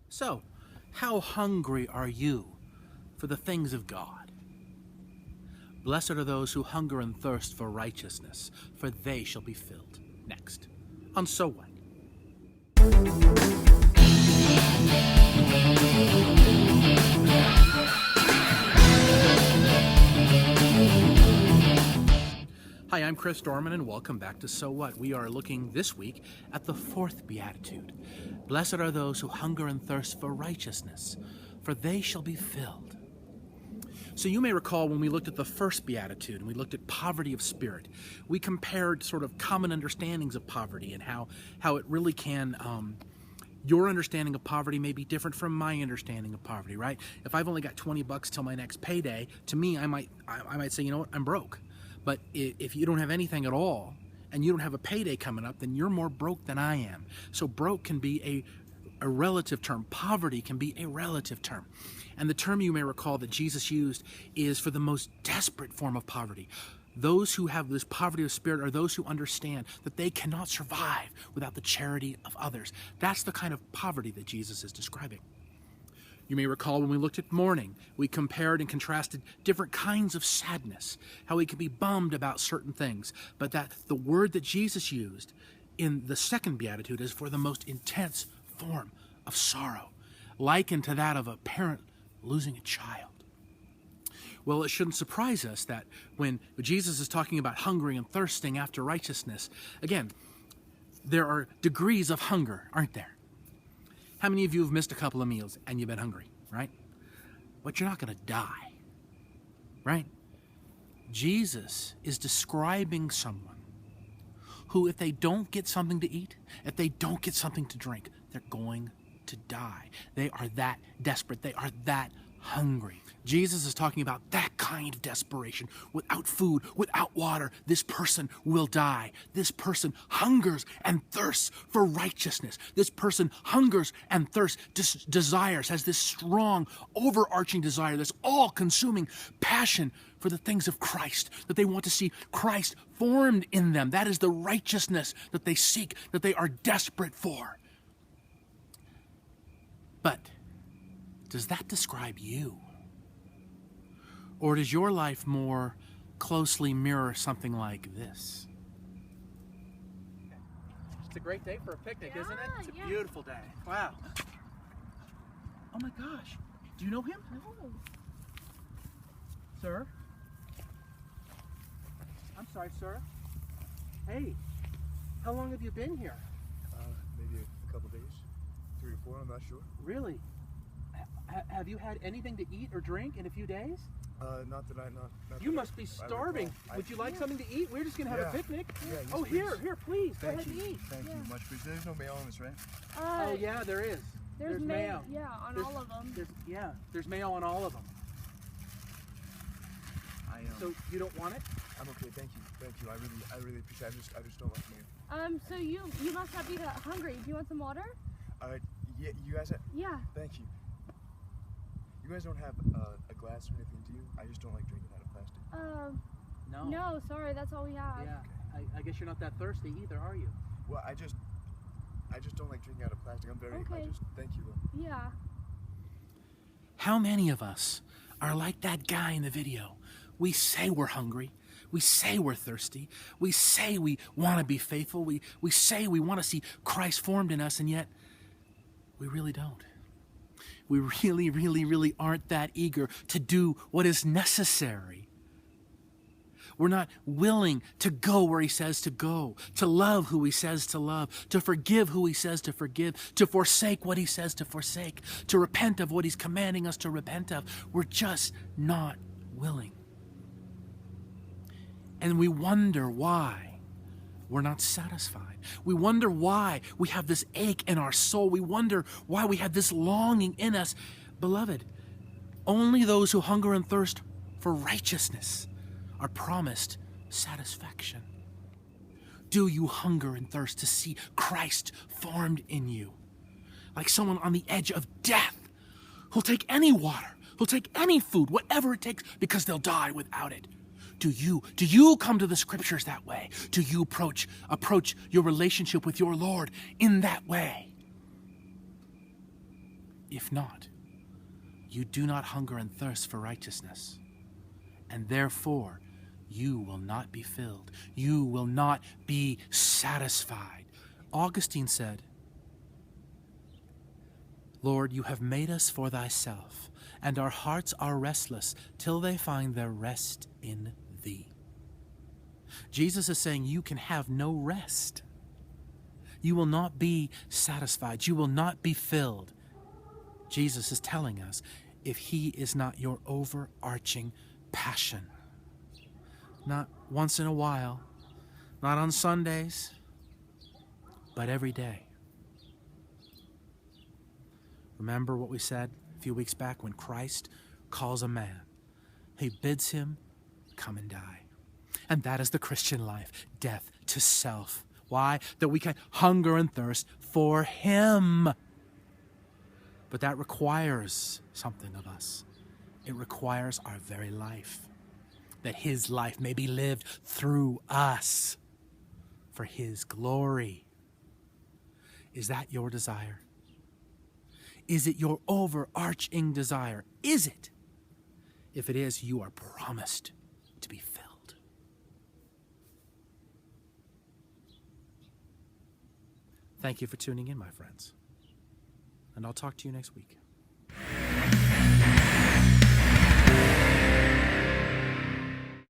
So, how hungry are you for the things of God? Blessed are those who hunger and thirst for righteousness, for they shall be filled. Next, on So What? Hi, I'm Chris Dorman, and welcome back to So What? We are looking this week at the fourth Beatitude. Blessed are those who hunger and thirst for righteousness, for they shall be filled. So you may recall when we looked at the first Beatitude and we looked at poverty of spirit, we compared sort of common understandings of poverty and how it really can, your understanding of poverty may be different from my understanding of poverty, right? If I've only got $20 till my next payday, to me, I might say, you know what, I'm broke. But if you don't have anything at all and you don't have a payday coming up, then you're more broke than I am. So broke can be a relative term. Poverty can be a relative term. And the term you may recall that Jesus used is for the most desperate form of poverty. Those who have this poverty of spirit are those who understand that they cannot survive without the charity of others. That's the kind of poverty that Jesus is describing. You may recall when we looked at mourning, we compared and contrasted different kinds of sadness, how we could be bummed about certain things, but that the word that Jesus used in the second Beatitude is for the most intense form of sorrow, likened to that of a parent losing a child. Well, it shouldn't surprise us that when Jesus is talking about hungering and thirsting after righteousness, again, there are degrees of hunger, aren't there? How many of you have missed a couple of meals and you've been hungry, right? But you're not going to die, right? Jesus is describing someone who, if they don't get something to eat, if they don't get something to drink, they're going to die. They are that desperate. They are that hungry. Jesus is talking about that kind of desperation. Without food, without water, this person will die. This person hungers and thirsts for righteousness. This person hungers and thirsts, desires, has this strong, overarching desire, this all-consuming passion for the things of Christ, that they want to see Christ formed in them. That is the righteousness that they seek, that they are desperate for. But does that describe you? Or does your life more closely mirror something like this? It's a great day for a picnic, isn't it? It's a beautiful day. Wow. Oh my gosh. Do you know him? No. Sir? I'm sorry, sir. Hey, how long have you been here? Maybe a couple days, 3 or 4, I'm not sure. Really? Have you had anything to eat or drink in a few days? Not that You must be starving. Would you like something to eat? We're just going to have a picnic. Yeah, yes, Oh, please. here, please. Go ahead and eat. Thank you much, please. There's no mayo on this, right? Oh, yeah, there is. There's mayo. Yeah, on all of them. There's mayo on all of them. So you don't want it? I'm okay, thank you. I really appreciate it. I just don't like mayo. So you must not be that hungry. Do you want some water? Yeah, you guys have, Yeah. thank you. You guys don't have a glass or anything, do you? I just don't like drinking out of plastic. No, sorry, that's all we have. Yeah, I guess you're not that thirsty either, are you? Well, I just don't like drinking out of plastic. Okay. Thank you though. Yeah. How many of us are like that guy in the video? We say we're hungry. We say we're thirsty. We say we want to be faithful. We say we want to see Christ formed in us, and yet we really don't. We really, really, really aren't that eager to do what is necessary. We're not willing to go where he says to go, to love who he says to love, to forgive who he says to forgive, to forsake what he says to forsake, to repent of what he's commanding us to repent of. We're just not willing. And we wonder why we're not satisfied. We wonder why we have this ache in our soul. We wonder why we have this longing in us. Beloved, only those who hunger and thirst for righteousness are promised satisfaction. Do you hunger and thirst to see Christ formed in you? Like someone on the edge of death who'll take any water, who'll take any food, whatever it takes, because they'll die without it. Do you come to the scriptures that way? Do you approach your relationship with your Lord in that way? If not, you do not hunger and thirst for righteousness, and therefore you will not be filled. You will not be satisfied. Augustine said, Lord, you have made us for thyself, and our hearts are restless till they find their rest in thee. Jesus is saying you can have no rest. You will not be satisfied. You will not be filled. Jesus is telling us if he is not your overarching passion, not once in a while, not on Sundays, but every day. Remember what we said a few weeks back when Christ calls a man. He bids him come and die. And that is the Christian life, death to self. Why? That we can hunger and thirst for him. But that requires something of us. It requires our very life. That his life may be lived through us for his glory. Is that your desire? Is it your overarching desire? Is it? If it is, you are promised to be filled. Thank you for tuning in, my friends. And I'll talk to you next week.